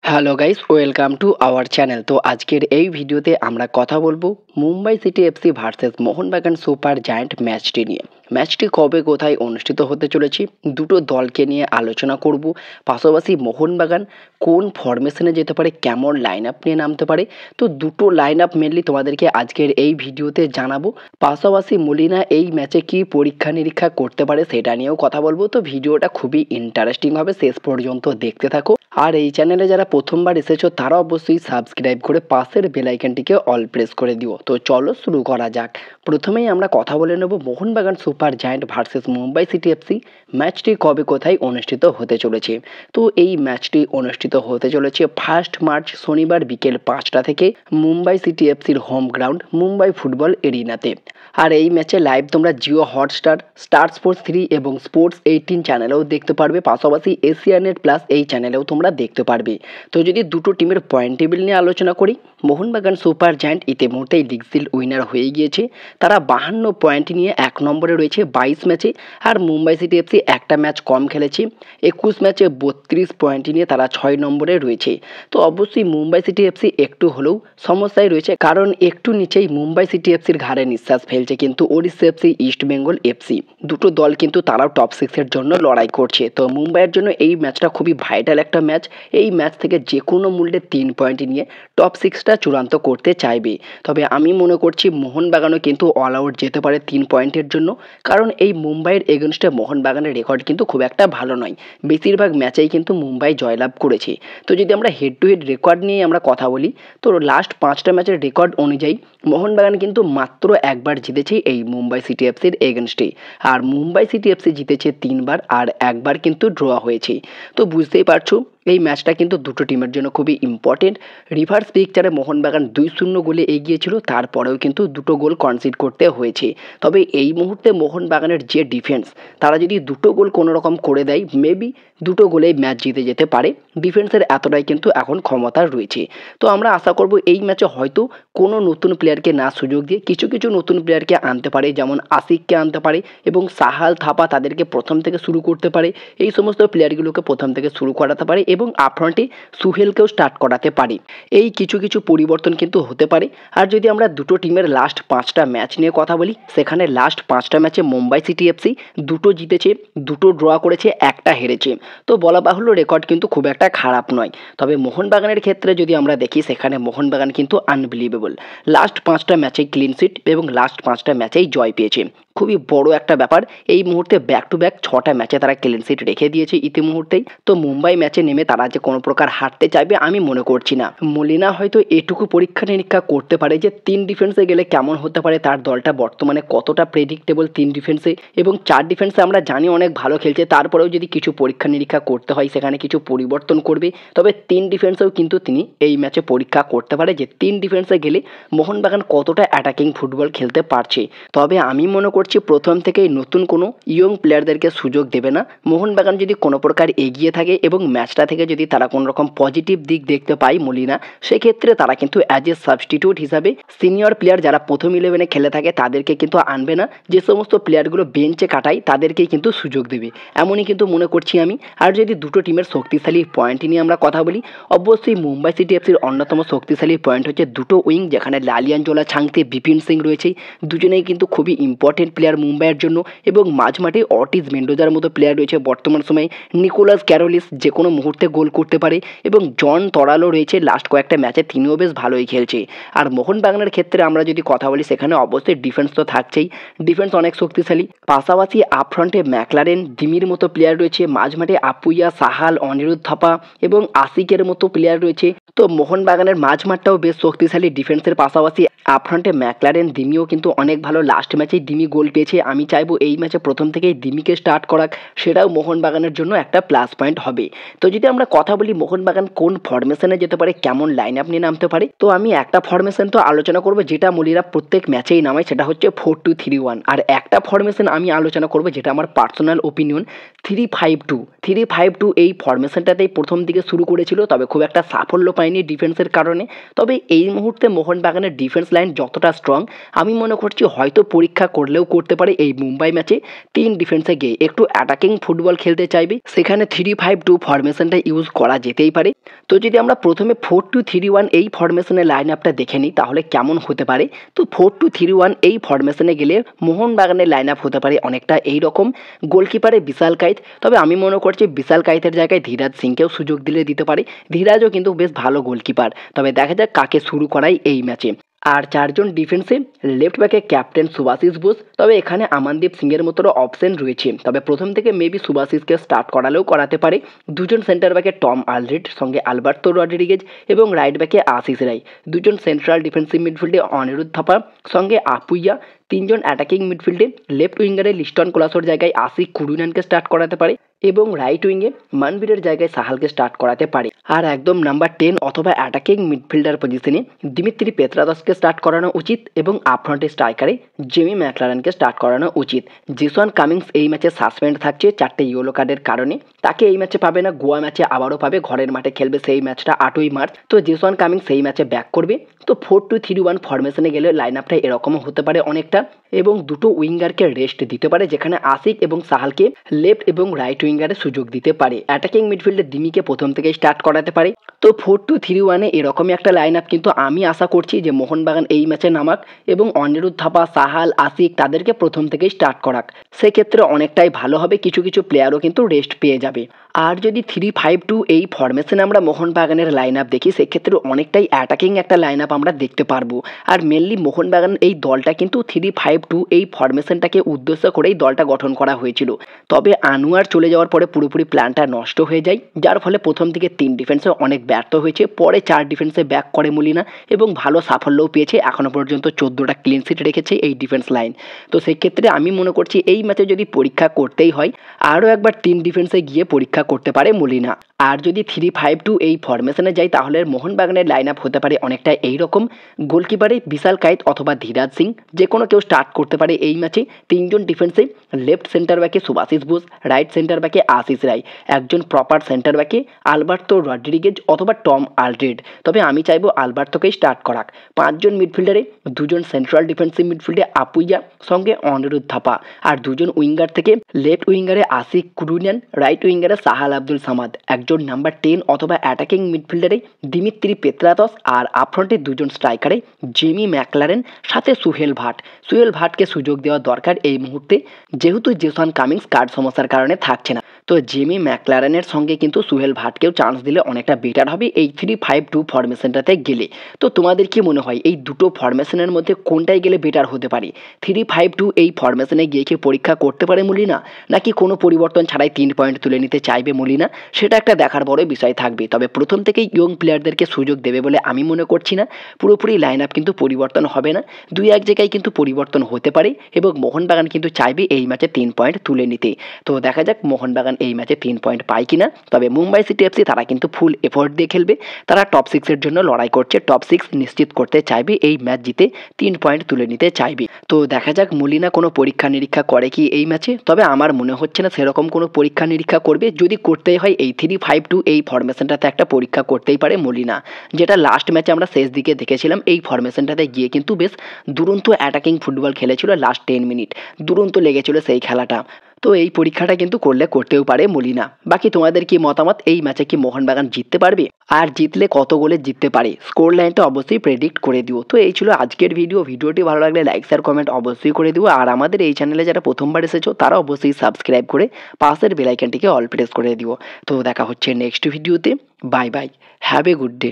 Hello guys, welcome to our channel. তো আজকের এই ভিডিওতে আমরা কথা বলবো Mumbai city FC versus Mohun Bagan super giant ম্যাচটি নিয়ে। ম্যাচটি কবে কোথায় অনুষ্ঠিত হতে চলেছে, দুটো দলকে নিয়ে আলোচনা করব। পাশাপাশি মোহনবাগান কোন ফরমেশনে যেতে পারে, কেমন লাইন আপ নিয়ে নামতে পারে। তো দুটো লাইন আপ মেনলি তোমাদেরকে আজকের এই ভিডিওতে জানাবো। পাশাপাশি মলিনা এই ম্যাচে কি পরীক্ষা নিরীক্ষা করতে পারে সেটা নিয়েও কথা বলবো। তো ভিডিওটা খুবই ইন্টারেস্টিং হবে, শেষ পর্যন্ত দেখতে থাকো। আর এই চ্যানেলে যারা প্রথমবার এসেছো তারা অবশ্যই সাবস্ক্রাইব করে পাশের বেল আইকনটিকে অল প্রেস করে দিও। তো চলো শুরু করা যাক। প্রথমেই আমরা কথা বলে নেব Mohun Bagan super giant versus Mumbai city FC. ম্যাচটি কবে কোথায় অনুষ্ঠিত হতে চলেছে। তো এই ম্যাচটি অনুষ্ঠিত হতে চলেছে 1 মার্চ শনিবার বিকেল 5টা থেকে মুম্বাই সিটি এফসির হোম গ্রাউন্ড মুম্বাই ফুটবল এরিনাতে। আর এই ম্যাচে লাইভ তোমরা জিও হটস্টার, স্টার স্পোর্টস 3 এবং স্পোর্টস 18 চ্যানেলেও দেখতে পারবে। পাশাপাশি এশিয়ানেট প্লাস এই চ্যানেলেও তোমরা দেখতে পারবে। তো যদি দুটো টিমের পয়েন্ট টেবিল নিয়ে আলোচনা করি, মোহনবাগান সুপার জায়ান্ট ইতিমধ্যেই লিগ শিল্ড উইনার হয়ে গিয়েছে। তারা 52 পয়েন্ট নিয়ে 1 নম্বরে রয়েছে 22 ম্যাচে। আর মুম্বাই সিটি এফসি একটা ম্যাচ কম খেলেছে, 21 ম্যাচে 32 পয়েন্ট নিয়ে তারা 6 নম্বরে রয়েছে। তো অবশ্যই মুম্বাই সিটি এফসি একটু হলেও সমস্যায় রয়েছে, কারণ একটু নিচেই মুম্বাই সিটি এফসির ঘাড়ে নিঃশ্বাস ফেলছে কিন্তু Odisha FC, east Bengal FC. দুটো দল কিন্তু তারাও টপ 6-এর জন্য লড়াই করছে। তো মুম্বাইয়ের জন্য এই ম্যাচটা খুবই ভাইটাল একটা ম্যাচ। এই ম্যাচ থেকে যে কোনো মূল্যে 3 পয়েন্ট নিয়ে টপ 6টা চূড়ান্ত করতে চাইবে। তবে আমি মনে করছি মোহনবাগানও কিন্তু অল আউট যেতে পারে 3 পয়েন্টের জন্য, কারণ এই মুম্বাইয়ের এগেনস্টে মোহনবাগানের রেকর্ড কিন্তু খুব একটা ভালো নয়। বেশিরভাগ ম্যাচেই কিন্তু মুম্বাই জয়লাভ করেছে। তো যদি আমরা হেড টু হেড রেকর্ড নিয়ে আমরা কথা বলি, তো লাস্ট 5টা ম্যাচের রেকর্ড অনুযায়ী মোহনবাগান কিন্তু মাত্র একবার জিতেছে এই মুম্বাই সিটি এফসির এগেনস্টে। আর মুম্বাই সিটি এফসি জিতেছে 3বার আর একবার কিন্তু ড্র হয়েছে। তো বুঝতেই পারছো এই ম্যাচটা কিন্তু দুটো টিমের জন্য খুবই ইম্পর্টেন্ট। রিভার্স পিকচারে মোহনবাগান 2-0 গোলে এগিয়েছিল, তারপরেও কিন্তু দুটো গোল কনসিড করতে হয়েছে। তবে এই মুহূর্তে মোহনবাগানের যে ডিফেন্স, তারা যদি দুটো গোল কোনো রকম করে দেয়, মেবি দুটো গোলেই ম্যাচ জিতে যেতে পারে। ডিফেন্সের এতটাই কিন্তু এখন ক্ষমতা রয়েছে। তো আমরা আশা করব এই ম্যাচে হয়তো কোনো নতুন প্লেয়ারকে না সুযোগ দিয়ে কিছু কিছু নতুন প্লেয়ারকে আনতে পারে, যেমন আশিককে আনতে পারে এবং সাহাল থাপা তাদেরকে প্রথম থেকে শুরু করতে পারে। এই সমস্ত প্লেয়ারগুলোকে প্রথম থেকে শুরু করাতে পারে এবং আপফ্রন্টে সুহেলকেও স্টার্ট করাতে পারে। এই কিছু কিছু পরিবর্তন কিন্তু হতে পারে। আর যদি আমরা দুটো টিমের লাস্ট 5টা ম্যাচ নিয়ে কথা বলি, সেখানে লাস্ট 5টা ম্যাচে মুম্বাই সিটি এফসি দুটো জিতেছে, দুটো ড্র করেছে, একটা হেরেছে। তো বলা বাহুল্য রেকর্ড কিন্তু খুব একটা খারাপ নয়। তবে মোহনবাগানের ক্ষেত্রে যদি আমরা দেখি, সেখানে মোহনবাগান কিন্তু আনবিলিভেবল। লাস্ট 5টা ম্যাচেই ক্লিন শিট এবং লাস্ট 5টা ম্যাচেই জয় পেয়েছে। খুবই বড় একটা ব্যাপার। এই মুহূর্তে ব্যাক টু ব্যাক 6টা ম্যাচে তারা ক্লিন শিট রেখে দিয়েছে ইতিমুহূর্তেই। তো মুম্বাই ম্যাচে নেমে তারা যে কোনো প্রকার হারতে চাইবে আমি মনে করছি না। মলিনা হয়তো এটুকু পরীক্ষা নিরীক্ষা করতে পারে যে 3 ডিফেন্সে গেলে কেমন হতে পারে, তার দলটা বর্তমানে কতটা প্রেডিক্টেবল 3 ডিফেন্সে এবং 4 ডিফেন্সে আমরা জানি অনেক ভালো খেলছে। তারপরেও যদি কিছু পরীক্ষা নিরীক্ষা করতে হয়, সেখানে কিছু পরিবর্তন করবে। তবে 3 ডিফেন্সেও কিন্তু তিনি এই ম্যাচে পরীক্ষা করতে পারে যে 3 ডিফেন্সে গেলে মোহনবাগান কতটা অ্যাটাকিং ফুটবল খেলতে পারছে। তবে আমি মনে করছি প্রথম থেকেই নতুন কোনো ইয়ং প্লেয়ারদেরকে সুযোগ দেবে না। মোহনবাগান যদি কোনো প্রকার এগিয়ে থাকে এবং ম্যাচটা থেকে যদি তারা কোনো রকম পজিটিভ দিক দেখতে পায় মলিনা, সেক্ষেত্রে তারা কিন্তু অ্যাজ এ সাবস্টিটিউট হিসাবে সিনিয়র প্লেয়ার যারা প্রথম 11-এ খেলে থাকে তাদেরকে কিন্তু আনবে না। যে সমস্ত প্লেয়ারগুলো বেঞ্চে কাটায় তাদেরকেই কিন্তু সুযোগ দেবে, এমনই কিন্তু মনে করছি আমি। আর যদি দুটো টিমের শক্তিশালী পয়েন্ট নিয়ে আমরা কথা বলি, অবশ্যই মুম্বাই সিটি এফসির অন্যতম শক্তিশালী পয়েন্ট হচ্ছে দুটো উইং, যেখানে লালিয়ানজোলা ছাংতে বিপিন সিং রয়েছে। দুজনেই কিন্তু খুবই ইম্পর্টেন্ট প্লেয়ার মুম্বাইয়ের জন্য। এবং মাঝমাঠে অর্টিজ মেন্ডোজার মতো প্লেয়ার রয়েছে বর্তমান সময়ে। নিকোলাস ক্যারোলিস যে কোনো মুহূর্তে গোল করতে পারে এবং জন তরালো রয়েছে, লাস্ট কয়েকটা ম্যাচে তিনিও বেশ ভালোই খেলছে। আর মোহনবাগানের ক্ষেত্রে আমরা যদি কথা বলি, সেখানে অবশ্যই ডিফেন্স তো থাকছেই, ডিফেন্স অনেক শক্তিশালী। পাশাপাশি আপফ্রন্টে ম্যাকলারেন, ডিমির মতো প্লেয়ার রয়েছে, মাঝমাঠে আপুইয়া, সাহাল, অনিরুদ্ধ থাপা এবং আশিকের মতো প্লেয়ার রয়েছে। তো মোহনবাগানের মাঝমাঠটাও বেশ শক্তিশালী ডিফেন্সের পাশাপাশি আপফ্রন্টে ম্যাকলারেন, দিমিও কিন্তু অনেক ভালো। লাস্ট ম্যাচেই দিমি গোল পেয়েছে। আমি চাইবো এই ম্যাচে প্রথম থেকেই দিমিকে স্টার্ট করাক, সেটাও মোহনবাগানের জন্য একটা প্লাস পয়েন্ট হবে। তো যদি আমরা কথা বলি মোহনবাগান কোন ফরমেশনে যেতে পারে, কেমন লাইন আপ নিয়ে নামতে পারে, তো আমি একটা ফরমেশন তো আলোচনা করবো যেটা মলিরা প্রত্যেক ম্যাচেই নামায়, সেটা হচ্ছে 4-2-3-1। আর একটা ফরমেশন আমি আলোচনা করবো যেটা আমার পার্সোনাল ওপিনিয়ন, 3-5-2। 3-5-2 এই ফরমেশনটাতেই প্রথম দিকে শুরু করেছিল, তবে খুব একটা সাফল্য পায়নি। হয়নি ডিফেন্সের কারণে। তবে এই মুহূর্তে মোহনবাগানের ডিফেন্স লাইন যতটা স্ট্রং, আমি মনে করছি হয়তো পরীক্ষা করলেও করতে পারে এই মুম্বাই ম্যাচে 3 ডিফেন্সে গিয়ে একটু অ্যাটাকিং ফুটবল খেলতে চাইবে, সেখানে 3-5-2 ফরমেশনটা ইউজ করা যেতেই পারে। তো যদি আমরা প্রথমে 4-2-3-1 এই ফরমেশনের লাইন আপটা দেখে নিই তাহলে কেমন হতে পারে। তো 4-2-3-1 এই ফরমেশনে গেলে মোহনবাগানের লাইন আপ হতে পারে অনেকটা এই রকম। গোলকিপারে বিশাল কাইত, তবে আমি মনে করছি বিশাল কাইতের জায়গায় ধীরাজ সিংকেও সুযোগ দিলে দিতে পারে। ধীরাজও কিন্তু বেশ ভালো গোলকিপার, তবে দেখা যাক কাকে শুরু করাই এই ম্যাচে। আর 4 জন ডিফেন্সে, লেফট ব্যাকে ক্যাপ্টেন সুভাশিস বোস, তবে এখানে আমানদীপ সিংয়ের মতো অপশন রয়েছে, তবে প্রথম থেকে মেবি সুভাশিসকে স্টার্ট করালেও করাতে পারে। 2 জন সেন্টার ব্যাকে টম আলরেড সঙ্গে আলবার্তো রড্রিগেজ এবং রাইট ব্যাকে আশিস রায়। 2 জন সেন্ট্রাল ডিফেন্সিভ মিডফিল্ডে অনিরুদ্ধ থাপা সঙ্গে আপুইয়া। 3 জন অ্যাটাকিং মিডফিল্ডে লেফট উইঙ্গারে লিস্টন কোলাসোর জায়গায় আশিক কুরুনানকে স্টার্ট করাতে পারে এবং রাইট উইংয়ে মানবীরের জায়গায় সাহালকে স্টার্ট করাতে পারে। আর একদম নাম্বার 10 অথবা অ্যাটাকিং মিডফিল্ডার পজিশনে দিমিত্রি পেত্রাদসকে স্টার্ট করানো উচিত এবং আপফ্রন্টে স্ট্রাইকারে জেমি ম্যাকলারেনকে স্টার্ট করানো উচিত। জেসন কামিংস এই ম্যাচে সাসপেন্ড থাকছে 4টে ইয়েলো কার্ডের কারণে, তাকে এই ম্যাচে পাবে না। গোয়া ম্যাচে আবারও পাবে, ঘরের মাঠে খেলবে সেই ম্যাচটা 8ই মার্চ। তো জেসন কামিংস সেই ম্যাচে ব্যাক করবে। তো 4-2-3-1 ফরমেশনে গেলে লাইন আপটা এরকমও হতে পারে অনেকটা, এবং দুটো উইঙ্গারকে রেস্ট দিতে পারে, যেখানে আশিক এবং সাহালকে লেফট এবং রাইট উইঙ্গারে সুযোগ দিতে পারে। অ্যাটাকিং মিডফিল্ডে দিমিকে প্রথম থেকেই স্টার্ট করাতে পারে। তো 4-2-3-1 এরকমই একটা লাইন আপ কিন্তু আমি আশা করছি যে মোহনবাগান এই ম্যাচে নামাক এবং অনিরুদ্ধ থাপা, সাহাল, আশিক তাদেরকে প্রথম থেকেই স্টার্ট করাক। সেক্ষেত্রে অনেকটাই ভালো হবে, কিছু কিছু প্লেয়ারও কিন্তু রেস্ট পেয়ে যাবে। আর যদি 3-5-2 এই ফরমেশনে আমরা মোহনবাগানের লাইন আপ দেখি, সেক্ষেত্রে অনেকটাই অ্যাটাকিং একটা লাইন আপ আমরা দেখতে পারবো। আর মেনলি মোহনবাগান এই দলটা কিন্তু 3-5-2 এই ফরমেশনটাকে উদ্দেশ্য করেই দলটা গঠন করা হয়েছিল। তবে আনোয়ার চলে যাওয়ার পরে পুরোপুরি প্ল্যানটা নষ্ট হয়ে যায়, যার ফলে প্রথম দিকে 3 ডিফেন্সে অনেক ব্যর্থ হয়েছে, পরে 4 ডিফেন্সে ব্যাক করে মলিনা এবং ভালো সাফল্যও পেয়েছে। এখনও পর্যন্ত 14টা ক্লিন শিট রেখেছে এই ডিফেন্স লাইন। তো সেক্ষেত্রে আমি মনে করছি এই ম্যাচে যদি পরীক্ষা করতেই হয়, আরও একবার 3 ডিফেন্সে গিয়ে পরীক্ষা করতে পারে মলিনা। আর যদি 3-5-2 এই ফরমেশনে যাই তাহলে মোহনবাগানের লাইন আপ হতে পারে অনেকটা এই রকম। গোলকিপারে বিশাল কাইত অথবা ধীরাজ সিং, যে কোনো কেউ স্টার্ট করতে পারে এই ম্যাচে। 3 জন ডিফেন্সে, লেফট সেন্টার ব্যাকে সুভাশিস বোস, রাইট সেন্টার ব্যাকে আশিস রায়, একজন প্রপার সেন্টার ব্যাকে আলবার্তো রড্রিগেজ অথবা টম আলরেড, তবে আমি চাইবো আলবার্তোকেই স্টার্ট করাক। 5 জন মিডফিল্ডারে, 2 জন সেন্ট্রাল ডিফেন্সিভ মিডফিল্ডে আপুইয়া সঙ্গে অনিরুদ্ধ থাপা, আর 2 জন উইঙ্গার থেকে লেফট উইঙ্গারে আশিক কুরুনিয়ান, রাইট উইঙ্গারে সাহাল আব্দুল সামাদ, একজন নাম্বার 10 অথবা অ্যাটাকিং মিডফিল্ডারে দিমিত্রি পেত্রাদস, আর আপফ্রন্টে 2 জন স্ট্রাইকারে জেমি ম্যাকলারেন সাথে সুহেল ভাট। সুহেল ভাটকে সুযোগ দেওয়া দরকার এই মুহূর্তে, যেহেতু জেসন কামিংস কার্ড সমস্যার কারণে থাকছে না। তো জেমি ম্যাকলারেনের সঙ্গে কিন্তু সুহেল ভাটকেও চান্স দিলে অনেকটা বেটার হবে এই 3-5-2 ফরমেশনটাতে গেলে। তো তোমাদের কি মনে হয় এই দুটো ফরমেশনের মধ্যে কোনটায় গেলে বেটার হতে পারে? 3-5-2 এই ফরমেশনে গিয়ে কি পরীক্ষা করতে পারে মলিনা, নাকি কোনো পরিবর্তন ছাড়াই 3 পয়েন্ট তুলে নিতে চাইবে মলিনা, সেটা একটা দেখার বড় বিষয় থাকবে। তবে প্রথম থেকেই ইয়ং প্লেয়ারদেরকে সুযোগ দেবে বলে আমি মনে করছি না। পুরোপুরি লাইন আপ কিন্তু পরিবর্তন হবে না, 2-1 জায়গায় কিন্তু পরিবর্তন হতে পারে এবং মোহনবাগান কিন্তু চাইবে এই ম্যাচে 3 পয়েন্ট তুলে নিতে। তো দেখা যাক মোহনবাগান এই ম্যাচে 3 পয়েন্ট পায় কিনা। তবে মুম্বাই সিটি এফসি তারা কিন্তু ফুল এফোর্ট দিয়ে খেলবে, তারা টপ 6-এর জন্য লড়াই করছে, টপ 6 নিশ্চিত করতে চাইবে, এই ম্যাচ জিতে 3 পয়েন্ট তুলে নিতে চাইবে। তো দেখা যাক মলিনা কোনো পরীক্ষা নিরীক্ষা করে কি এই ম্যাচে, তবে আমার মনে হচ্ছে না সেরকম কোনো পরীক্ষা নিরীক্ষা করবে। যদি করতেই হয় এই 3-5-2 এই ফরমেশনটাতে একটা পরীক্ষা করতেই পারে মলিনা, যেটা লাস্ট ম্যাচে আমরা শেষ দিকে দেখেছিলাম। এই ফরমেশনটাতে গিয়ে কিন্তু বেশ দুরন্ত অ্যাটাকিং ফুটবল খেলেছিল, লাস্ট 10 মিনিট দুরন্ত লেগেছিল সেই খেলাটা। তো এই পরীক্ষাটা কিন্তু করতেও পারে মলিনা। বাকি তোমাদের কি মতামত, এই ম্যাচে কি মোহনবাগান জিততে পারবে, আর জিতলে কত গোলে জিততে পারে? স্কোর লাইনটা অবশ্যই প্রেডিক্ট করে দিও। তো এই ছিল আজকের ভিডিওটি ভালো লাগলে লাইক শেয়ার কমেন্ট অবশ্যই করে দিও। আর আমাদের এই চ্যানেলে যারা প্রথমবার এসেছো তারা অবশ্যই সাবস্ক্রাইব করে পাশের বেল আইকনটিকে অল প্রেস করে দিও। তো দেখা হচ্ছে নেক্সট ভিডিওতে। Bye bye, have a good day.